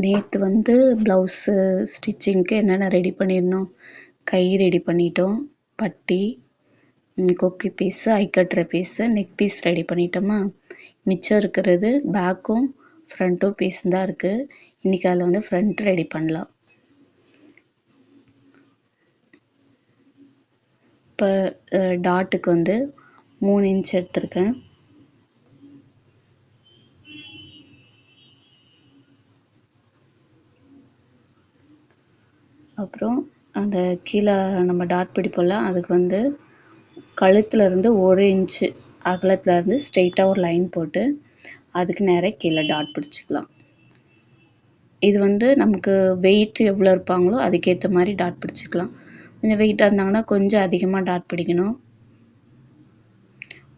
நேற்று வந்து ப்ளவுஸு ஸ்டிச்சிங்க்கு என்னென்ன ரெடி பண்ணியிருந்தோம். கை ரெடி பண்ணிட்டோம், பட்டி, கொக்கி பீஸு, ஐ கட்டுற பீஸு, நெக் பீஸ் ரெடி பண்ணிட்டோமா. மிச்சம் இருக்கிறது பேக்கும் ஃப்ரண்ட்டும் பீஸும் தான் இருக்குது. இன்றைக்கி அதில் வந்து ஃப்ரண்ட் ரெடி பண்ணலாம். இப்போ டாட்டுக்கு வந்து 3 இன்ச் எடுத்திருக்கேன். அப்புறம் அந்த கீழே நம்ம டாட் பிடிப்போம்ல, அதுக்கு வந்து கழுத்துலேருந்து 1 இன்ச்சு அகலத்துலேருந்து ஸ்ட்ரெயிட்டாக ஒரு லைன் போட்டு அதுக்கு நேராக கீழே டாட் பிடிச்சிக்கலாம். இது வந்து நமக்கு வெயிட் எவ்வளோ இருப்பாங்களோ அதுக்கேற்ற மாதிரி டாட் பிடிச்சிக்கலாம். கொஞ்சம் வெயிட்டாக இருந்தாங்கன்னா கொஞ்சம் அதிகமாக டாட் பிடிக்கணும்.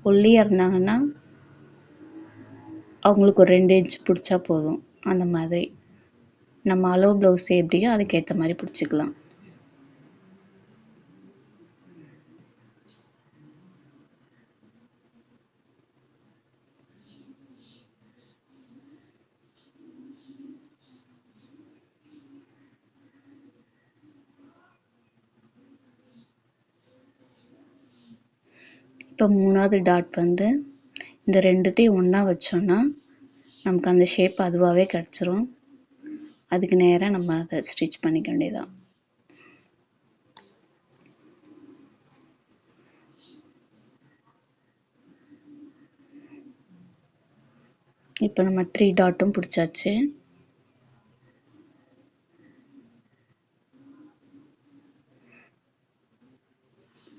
ஒல்லியாக இருந்தாங்கன்னா அவங்களுக்கு ஒரு 2 இன்ச் பிடிச்சா போதும். அந்த மாதிரி நம்ம அளவு ப்ளவுஸ் எப்படியோ அதுக்கேற்ற மாதிரி பிடிச்சிக்கலாம். இப்போ 3வது டாட் வந்து இந்த ரெண்டுத்தையும் ஒன்றா வச்சோன்னா நமக்கு அந்த ஷேப் அதுவாகவே கிடச்சிரும். அதுக்கு நேராக நம்ம அதை ஸ்டிச் பண்ணிக்க வேண்டியதான். இப்போ நம்ம 3 டாட்டும் பிடிச்சாச்சு.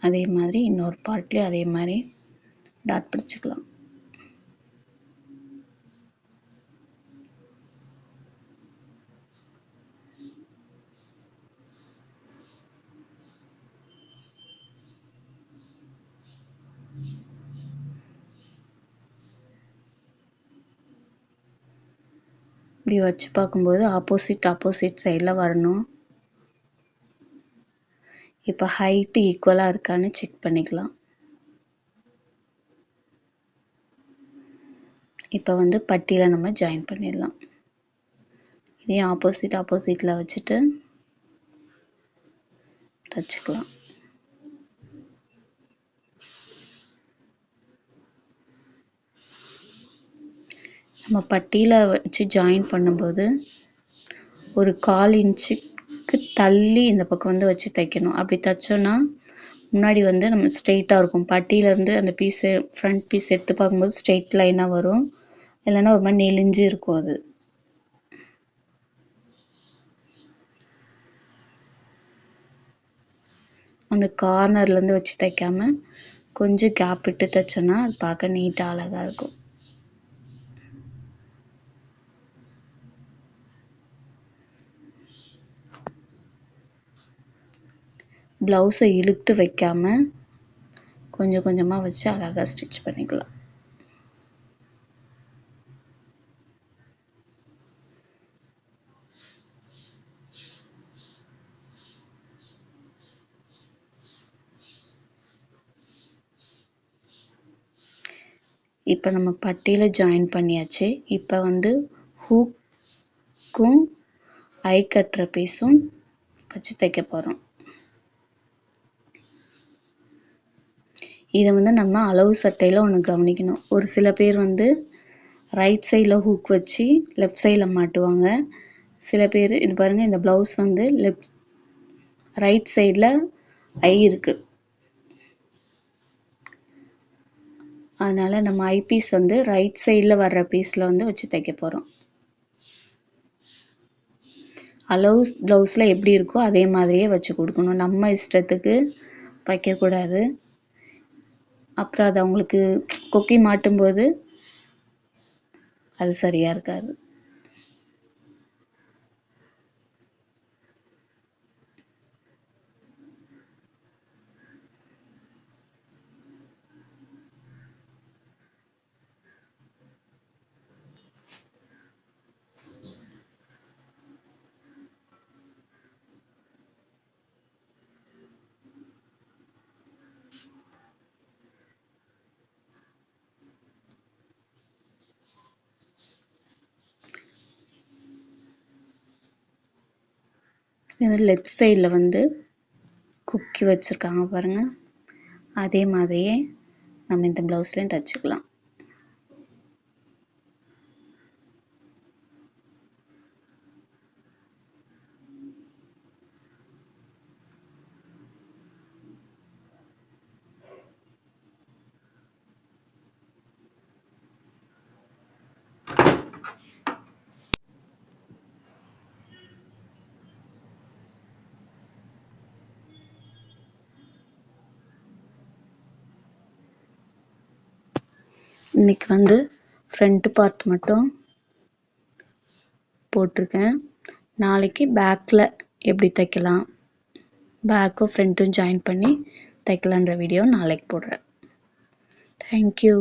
அதே மாதிரி இன்னொரு பார்ட்லேயும் அதே மாதிரி டாட் பிடிச்சிக்கலாம். இப்படி வச்சு பார்க்கும்போது ஆப்போசிட் சைடில் வரணும். இப்போ ஹைட்டு ஈக்குவலாக இருக்கான்னு செக் பண்ணிக்கலாம். இப்போ வந்து பட்டியில் நம்ம ஜாயின் பண்ணிடலாம். இதையும் ஆப்போசிட்டில் வச்சுட்டு தச்சுக்கலாம். நம்ம பட்டியில் வச்சு ஜாயின் பண்ணும்போது ஒரு 1/4 இன்ச்சுக்கு தள்ளி இந்த பக்கம் வந்து வச்சு தைக்கணும். அப்படி தைச்சோன்னா முன்னாடி வந்து நம்ம ஸ்ட்ரெயிட்டாக இருக்கும். பட்டியிலேருந்து அந்த பீஸு ஃப்ரண்ட் பீஸ் எடுத்து பார்க்கும்போது ஸ்ட்ரெயிட் லைனாக வரும். இல்லைன்னா ஒரு மாதிரி நெளிஞ்சு இருக்கும். அது அந்த கார்னர்லேருந்து வச்சு தைக்காமல் கொஞ்சம் கேப் விட்டு தைச்சோன்னா அது பார்க்க நீட்டாக அழகாக இருக்கும். ப்ளவுஸை இழுத்து வைக்காமல் கொஞ்சம் கொஞ்சமாக வச்சு அழகாக ஸ்டிச் பண்ணிக்கலாம். இப்போ நம்ம பட்டியில் ஜாயின் பண்ணியாச்சு. இப்போ வந்து ஹூக்கும் ஐ கட்டுற பீஸும் வச்சு தைக்க போகிறோம். இதை வந்து நம்ம அளவு சட்டையில் ஒன்று கவனிக்கணும். ஒரு சில பேர் வந்து ரைட் சைடில் ஹூக் வச்சு லெஃப்ட் சைடில் மாட்டுவாங்க. சில பேர் இது பாருங்கள், இந்த ப்ளவுஸ் வந்து ரைட் சைடில் ஐ இருக்குது. அதனால் நம்ம ஐ பீஸ் வந்து ரைட் சைடில் வர்ற பீஸில் வந்து வச்சு தைக்க போகிறோம். அளவு ப்ளவுஸில் எப்படி இருக்கோ அதே மாதிரியே வச்சு கொடுக்கணும். நம்ம இஷ்டத்துக்கு வைக்கக்கூடாது. அப்புறம் அது அவங்களுக்கு கொக்கி மாட்டும்போது அது சரியாக இருக்காது. இது லெஃப்ட் சைடில் வந்து குக்கி வச்சுருக்காங்க பாருங்கள். அதே மாதிரியே நம்ம இந்த ப்ளவுஸ்லேயும் தைச்சிக்கலாம். இன்னைக்கு வந்து ஃப்ரண்ட் பார்ட் மட்டும் போட்டிருக்கேன். நாளைக்கு பேக்கில் எப்படி தைக்கலாம், பேக்கும் ஃப்ரண்ட்டும் ஜாயின் பண்ணி தைக்கலான்ற வீடியோ நாளைக்கு போடுறேன். தேங்க்யூ.